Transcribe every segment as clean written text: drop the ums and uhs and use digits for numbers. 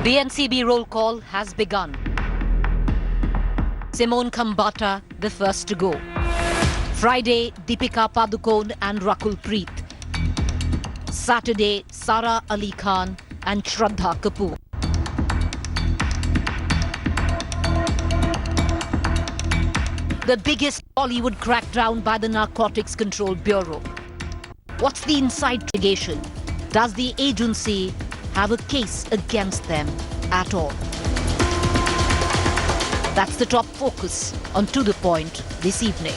The NCB roll call has begun. Simone Khambata, the first to go. Friday, Deepika Padukone and Rakul Preet. Saturday, Sara Ali Khan and Shraddha Kapoor. The biggest Bollywood crackdown by the Narcotics Control Bureau. What's the inside investigation? Does the agency have a case against them at all? That's the top focus on To The Point this evening.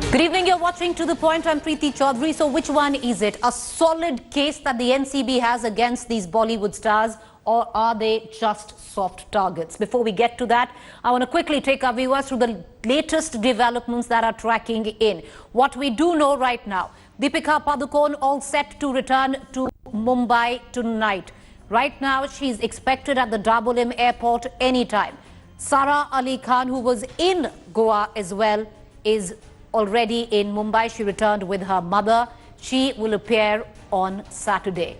Good evening, you're watching To The Point. I'm Preeti Chaudhary. So which one is it? A solid case that the NCB has against these Bollywood stars, or are they just soft targets? Before we get to that, I want to quickly take our viewers through the latest developments that are tracking in. What we do know right now, Deepika Padukone all set to return to Mumbai tonight. Right now, she's expected at the Dabolim airport anytime. Sara Ali Khan, who was in Goa as well, is already in Mumbai. She returned with her mother. She will appear on Saturday.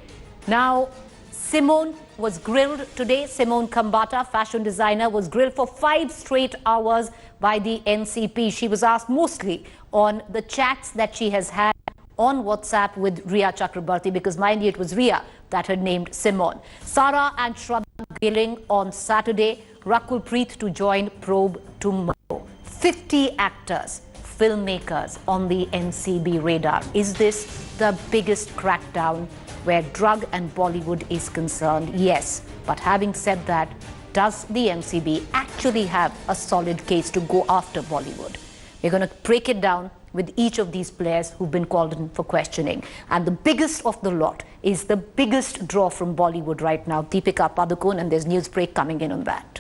Now, Simone was grilled today. Simone Khambata, fashion designer, was grilled for 5 straight hours by the NCP. She was asked mostly on the chats that she has had on WhatsApp with Riya Chakrabarti, because mind you, it was Riya that had named Simone. Sara and Shraddha grilling on Saturday. Rakul Preet to join probe tomorrow. 50 actors, filmmakers on the NCB radar. Is this the biggest crackdown where drug and Bollywood is concerned? Yes. But having said that, does the NCB actually have a solid case to go after Bollywood? We're going to break it down with each of these players who've been called in for questioning. And the biggest of the lot is the biggest draw from Bollywood right now, Deepika Padukone, and there's news break coming in on that.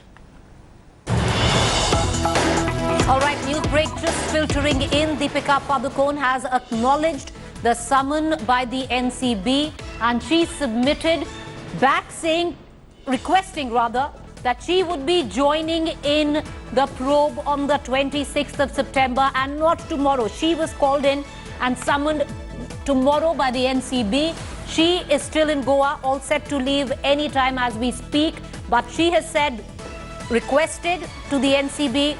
All right, news break just filtering in. Deepika Padukone has acknowledged the summon by the NCB, and she submitted back requesting that she would be joining in the probe on the 26th of September and not tomorrow. She was called in and summoned tomorrow by the NCB. She is still in Goa, all set to leave anytime as we speak, but she has said, requested to the NCB,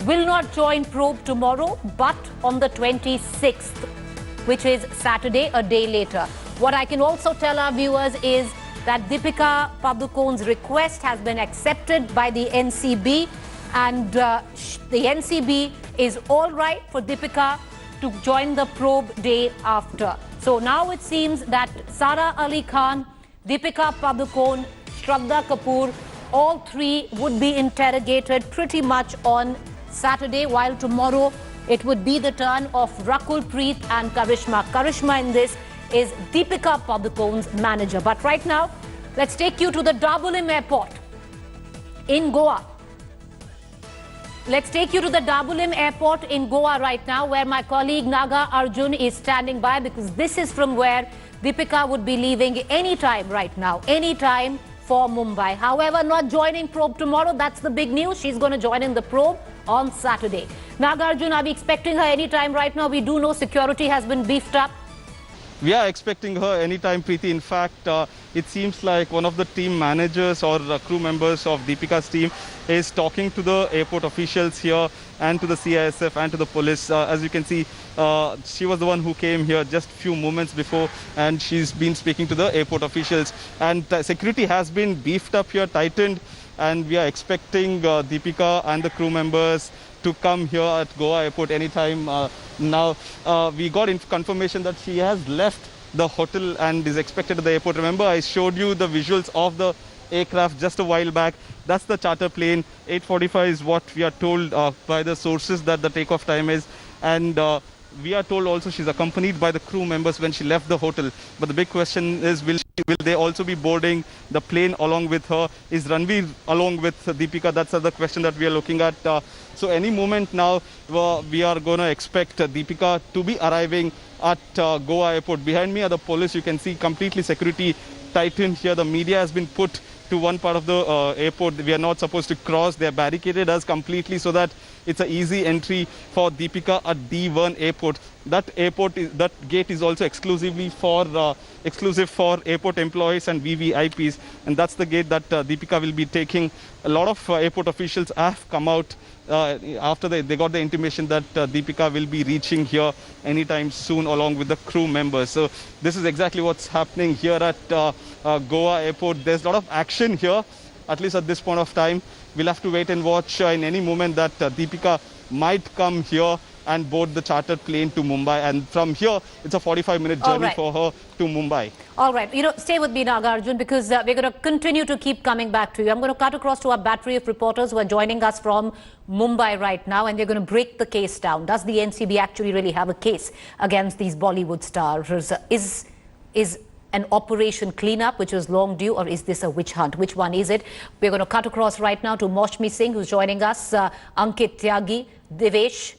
will not join probe tomorrow, but on the 26th, which is Saturday, a day later. What I can also tell our viewers is that Deepika Padukone's request has been accepted by the NCB, and the NCB is all right for Deepika to join the probe day after. So now it seems that Sara Ali Khan, Deepika Padukone, Shraddha Kapoor, all three would be interrogated pretty much on Saturday, while tomorrow it would be the turn of Rakul Preet and Karishma. Karishma in this is Deepika Padukone's manager. But right now, let's take you to the Dabolim airport in Goa. Let's take you to the Dabolim airport in Goa right now, where my colleague Naga Arjun is standing by, because this is from where Deepika would be leaving anytime right now, anytime for Mumbai. However, not joining probe tomorrow. That's the big news. She's going to join in the probe on Saturday. Naga Arjun, are we expecting her anytime right now? We do know security has been beefed up. We are expecting her anytime, Preeti. In fact, it seems like one of the team managers or crew members of Deepika's team is talking to the airport officials here and to the CISF and to the police. As you can see, she was the one who came here just a few moments before, and she's been speaking to the airport officials. And security has been beefed up here, tightened, and we are expecting Deepika and the crew members to come here at Goa airport anytime. Now, we got confirmation that she has left the hotel and is expected at the airport. Remember, I showed you the visuals of the aircraft just a while back. That's the charter plane. 8:45 is what we are told by the sources that the takeoff time is. And we are told also she's accompanied by the crew members when she left the hotel. But the big question is, will they also be boarding the plane along with her? Is Ranveer along with Deepika? That's the question that we are looking at. So any moment now, we are going to expect Deepika to be arriving at Goa airport. Behind me are the police. You can see completely security tightened here. The media has been put to one part of the airport. We are not supposed to cross. They are barricaded us completely so that it's an easy entry for Deepika at D1 airport. that gate is also exclusive for airport employees and VVIPs, and that's the gate that Deepika will be taking. A lot of airport officials have come out after they got the intimation that Deepika will be reaching here anytime soon along with the crew members. So this is exactly what's happening here at Goa airport. There's a lot of action here, at least at this point of time. We'll have to wait and watch in any moment that Deepika might come here and board the chartered plane to Mumbai. And from here, it's a 45-minute journey for her to Mumbai. All right. Stay with me, Nagarjun, because we're going to continue to keep coming back to you. I'm going to cut across to our battery of reporters who are joining us from Mumbai right now, and they're going to break the case down. Does the NCB actually really have a case against these Bollywood stars? Is an operation cleanup, which was long due, or is this a witch hunt? Which one is it? We're going to cut across right now to Moshmi Singh, who's joining us, Ankit Tyagi, Devesh,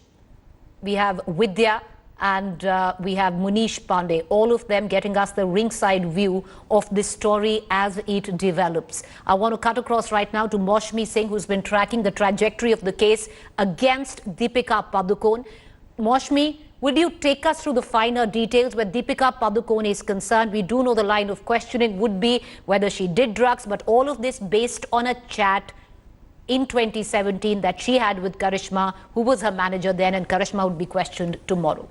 we have Vidya, and we have Munish Pandey, all of them getting us the ringside view of this story as it develops. I want to cut across right now to Moshmi Singh, who's been tracking the trajectory of the case against Deepika Padukone. Moshmi, would you take us through the finer details where Deepika Padukone is concerned? We do know the line of questioning would be whether she did drugs, but all of this based on a chat in 2017 that she had with Karishma, who was her manager then, and Karishma would be questioned tomorrow.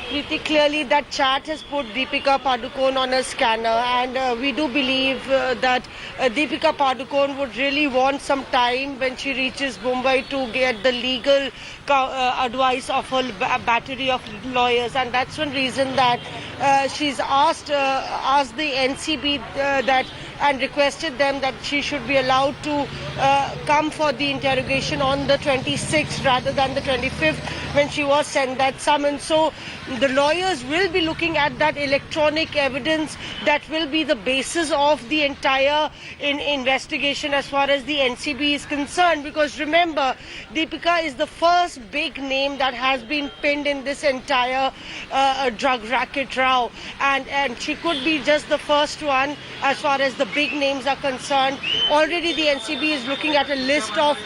Pretty clearly that chat has put Deepika Padukone on a scanner, and we do believe that Deepika Padukone would really want some time when she reaches Mumbai to get the legal advice of her battery of lawyers, and that's one reason that she's asked the NCB and requested them that she should be allowed to come for the interrogation on the 26th rather than the 25th when she was sent that summons. So the lawyers will be looking at that electronic evidence that will be the basis of the entire investigation as far as the NCB is concerned, because remember, Deepika is the first big name that has been pinned in this entire drug racket row, and she could be just the first one as far as the big names are concerned. Already the NCB is looking at a list of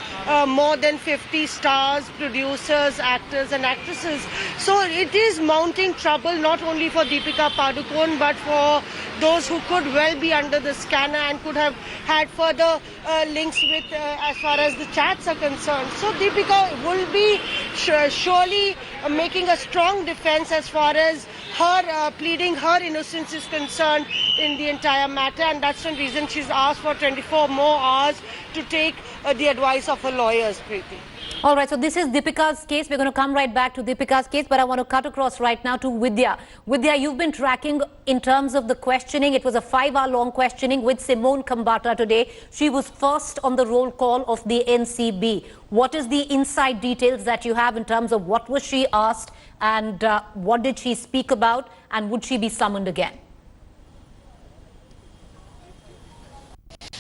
more than 50 stars, producers, actors and actresses. So it is mounting trouble not only for Deepika Padukone but for those who could well be under the scanner and could have had further links with as far as the chats are concerned. So Deepika will be surely making a strong defense as far as her pleading her innocence is concerned in the entire matter, and that's one reason she's asked for 24 more hours to take the advice of her lawyers, Preeti. All right, so this is Deepika's case. We're going to come right back to Deepika's case, but I want to cut across right now to Vidya. Vidya, you've been tracking in terms of the questioning. It was a 5-hour-long questioning with Simone Kambata today. She was first on the roll call of the NCB. What is the inside details that you have in terms of what was she asked and what did she speak about, and would she be summoned again?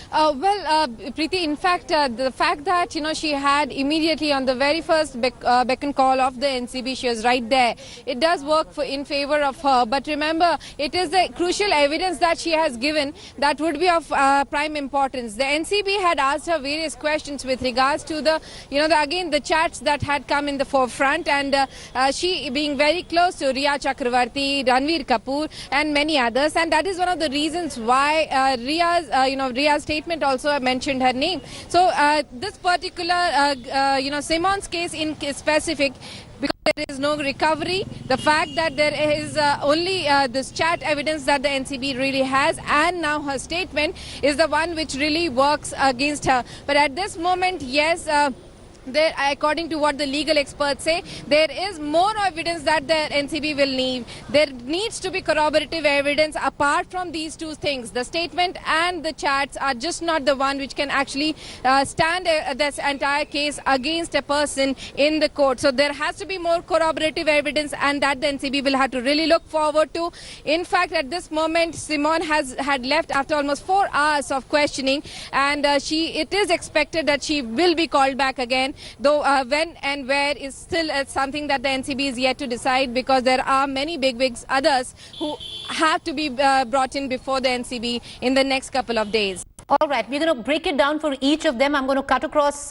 Preeti, in fact, the fact that, she had immediately on the very first beck and call of the NCB, she was right there. It does work in favor of her. But remember, it is the crucial evidence that she has given that would be of prime importance. The NCB had asked her various questions with regards to the, again, the chats that had come in the forefront, and she being very close to Riya Chakravarti, Ranveer Kapoor, and many others. And that is one of the reasons why Riya's statement also mentioned her name. So this particular, Simone's case in specific, because there is no recovery, the fact that there is only this chat evidence that the NCB really has, and now her statement is the one which really works against her. But at this moment, yes, there, according to what the legal experts say, there is more evidence that the NCB will need. There needs to be corroborative evidence apart from these two things. The statement and the chats are just not the one which can actually stand this entire case against a person in the court. So there has to be more corroborative evidence, and that the NCB will have to really look forward to. In fact, at this moment, Simone had left after almost 4 hours of questioning, and it is expected that she will be called back again. Though when and where is still something that the NCB is yet to decide, because there are many bigwigs, others who have to be brought in before the NCB in the next couple of days. All right, we're going to break it down for each of them. I'm going to cut across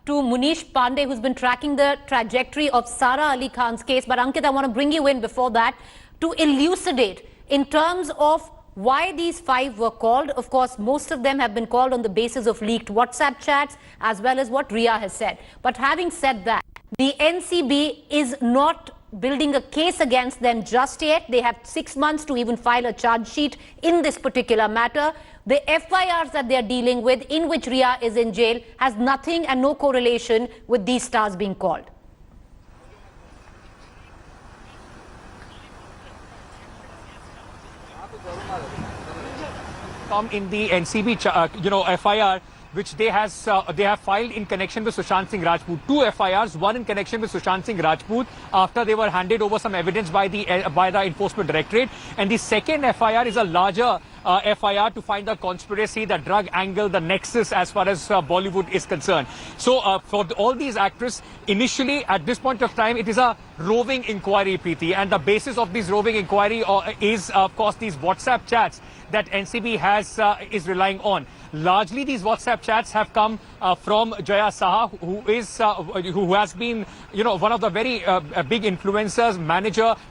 to Munish Pandey, who's been tracking the trajectory of Sara Ali Khan's case. But Ankit, I want to bring you in before that to elucidate in terms of why these 5 were called. Of course, most of them have been called on the basis of leaked WhatsApp chats as well as what Riya has said. But having said that, the NCB is not building a case against them just yet. They have 6 months to even file a charge sheet in this particular matter. The FIRs that they are dealing with, in which Riya is in jail, has nothing and no correlation with these stars being called. Come in the NCB, FIR, which they have filed in connection with Sushant Singh Rajput. 2 FIRs, one in connection with Sushant Singh Rajput after they were handed over some evidence by the Enforcement Directorate, and the second FIR is a larger FIR to find the conspiracy, the drug angle, the nexus as far as Bollywood is concerned. So for all these actors, initially at this point of time, it is a roving inquiry, Preeti, and the basis of this roving inquiry is of course these WhatsApp chats that NCB is relying on. Largely, these WhatsApp chats have come from Jaya Saha, who has been, one of the very big influencers,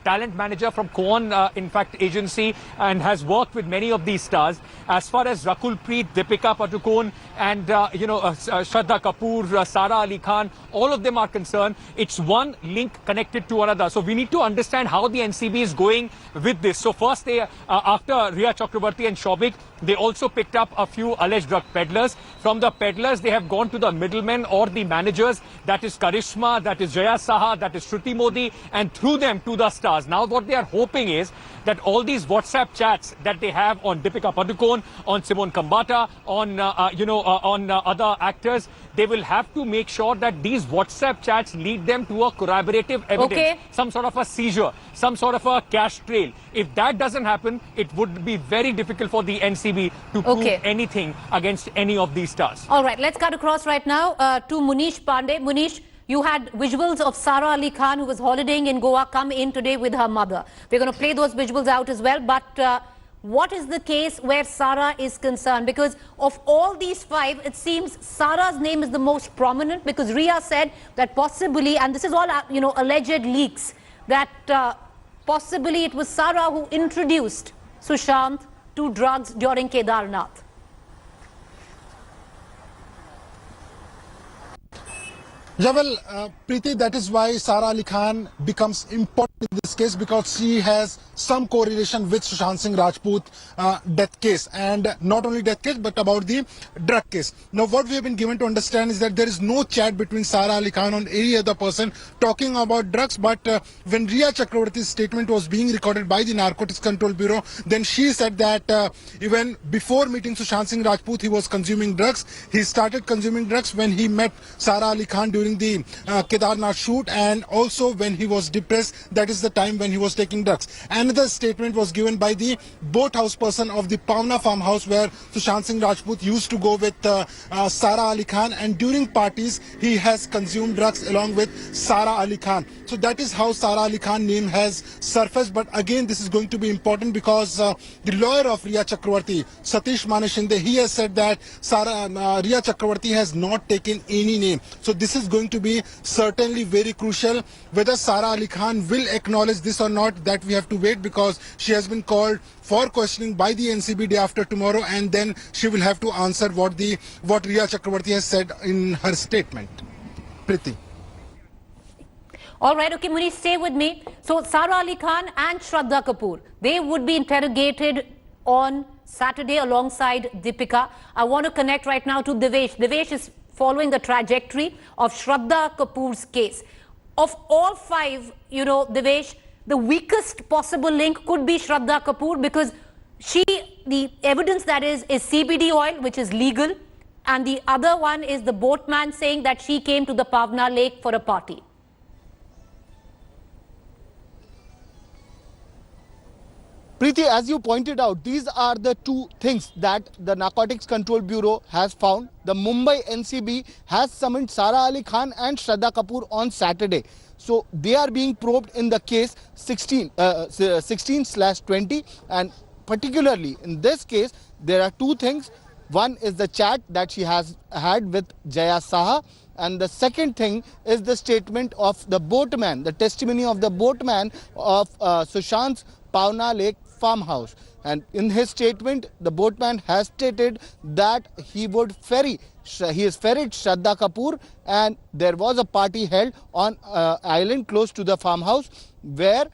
talent manager from Cohen, in fact, agency, and has worked with many of these stars. As far as Rakul Preet, Deepika Padukone, and Shraddha Kapoor, Sara Ali Khan, all of them are concerned. It's one link connected to another. So we need to understand how the NCB is going with this. So first, they after Riya Chakrabarti and Shobik, they also picked up a few alleged drug peddlers. From the peddlers, they have gone to the middlemen or the managers. That is Karishma, that is Jaya Saha, that is Shruti Modi, and through them to the stars. Now what they are hoping is that all these WhatsApp chats that they have on Deepika Padukone, on Simon Kambata, on other actors, they will have to make sure that these WhatsApp chats lead them to a corroborative evidence, some sort of a seizure, some sort of a cash trail. If that doesn't happen, it would be very difficult for the NCB to prove anything against any of these stars. All right, let's cut across right now to Munish Pandey. Munish, you had visuals of Sara Ali Khan, who was holidaying in Goa, come in today with her mother. We're going to play those visuals out as well. But what is the case where Sara is concerned? Because of all these 5, it seems Sara's name is the most prominent, because Riya said that possibly, and this is all, alleged leaks, that possibly it was Sara who introduced Sushant to drugs during Kedarnath. Yeah, well, Preeti, that is why Sara Ali Khan becomes important in this case, because she has some correlation with Sushant Singh Rajput death case, and not only death case but about the drug case. Now what we have been given to understand is that there is no chat between Sara Ali Khan or any other person talking about drugs, but when Riya Chakrabarti's statement was being recorded by the Narcotics Control Bureau, then she said that even before meeting Sushant Singh Rajput, he was consuming drugs. He started consuming drugs when he met Sara Ali Khan during the Kedarnath shoot, and also when he was depressed, that is the time when he was taking drugs. Another statement was given by the boathouse person of the Pauna farmhouse where Sushant Singh Rajput used to go with Sara Ali Khan, and during parties he has consumed drugs along with Sara Ali Khan. So that is how Sara Ali Khan name has surfaced. But again, this is going to be important because the lawyer of Riya Chakrabarti, Satish Maneshinde, he has said that Riya Chakrabarti has not taken any name. So this is going to be certainly very crucial. Whether Sara Ali Khan will acknowledge this or not, that we have to wait, because she has been called for questioning by the NCB day after tomorrow, and then she will have to answer what Riya Chakrabarti has said in her statement. Preeti. All right, okay, Munish, stay with me. So Sara Ali Khan and Shraddha Kapoor, they would be interrogated on Saturday alongside Deepika. I want to connect right now to Devesh. Devesh is following the trajectory of Shraddha Kapoor's case. Of all 5, Devesh, the weakest possible link could be Shraddha Kapoor, because the evidence that is CBD oil, which is legal, and the other one is the boatman saying that she came to the Pavna lake for a party. Preeti, as you pointed out, these are the 2 things that the Narcotics Control Bureau has found. The Mumbai NCB has summoned Sara Ali Khan and Shraddha Kapoor on Saturday. So they are being probed in the case 16/20, and particularly in this case, there are 2 things. One is the chat that she has had with Jaya Saha, and the second thing is the statement of the boatman, the testimony of the boatman of Sushant's Pauna Lake farmhouse. And in his statement, the boatman has stated that he has ferried Shraddha Kapoor, and there was a party held on island close to the farmhouse where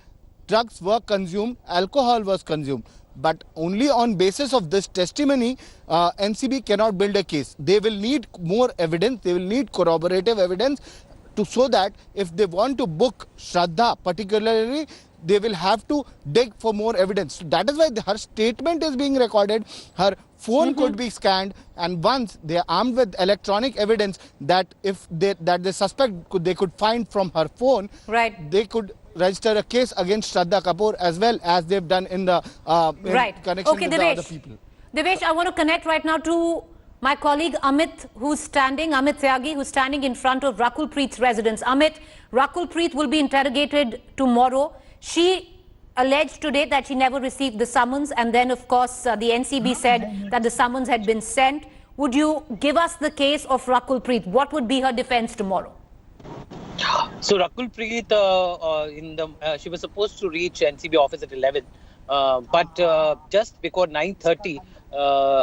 drugs were consumed, alcohol was consumed. But only on basis of this testimony, NCB cannot build a case. They will need more evidence, they will need corroborative evidence so that if they want to book Shraddha particularly, they will have to dig for more evidence. So that is why her statement is being recorded, her phone could be scanned, and once they are armed with electronic evidence that if they suspect they could find from her phone, they could register a case against Shraddha Kapoor as well as they've done in the connection with the other people. Devesh, I want to connect right now to my colleague Amit Tyagi, who's standing in front of Rakul Preet's residence. Amit, Rakul Preet will be interrogated tomorrow. She alleged today that she never received the summons, and then of course the NCB said that the summons had been sent. Would you give us the case of Rakul Preet? What would be her defense tomorrow? So Rakul Preet, she was supposed to reach NCB office at 11, but just before 9:30,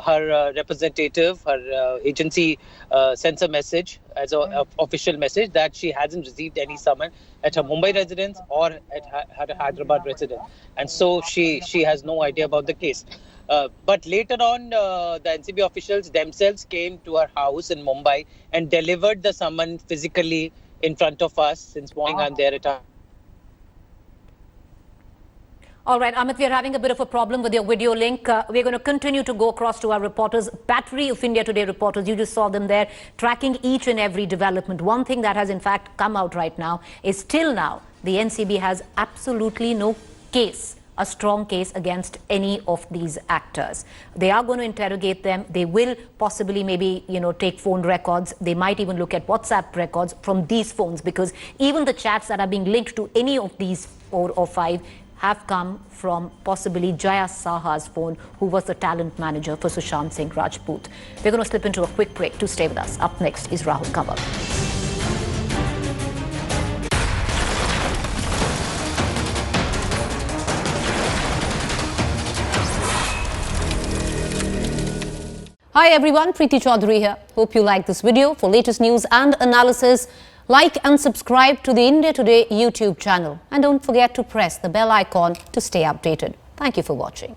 her representative, her agency sends a message as an official message that she hasn't received any summon at her Mumbai residence or at her Hyderabad residence, and so she has no idea about the case. But later on, the NCB officials themselves came to her house in Mumbai and delivered the summon physically in front of us. Since morning I'm there at her. All right, Amit, we're having a bit of a problem with your video link. We're going to continue to go across to our reporters, Battery of India Today reporters. You just saw them there tracking each and every development. One thing that has in fact come out right now is till now, the NCB has absolutely no case, a strong case against any of these actors. They are going to interrogate them. They will possibly maybe, take phone records. They might even look at WhatsApp records from these phones, because even the chats that are being linked to any of these 4 or 5 have come from possibly Jaya Saha's phone, who was the talent manager for Sushant Singh Rajput. We're going to slip into a quick break. To stay with us. Up next is Rahul Kanwar. Hi everyone, Preeti Chaudhary here. Hope you like this video. For latest news and analysis, like and subscribe to the India Today YouTube channel. And don't forget to press the bell icon to stay updated. Thank you for watching.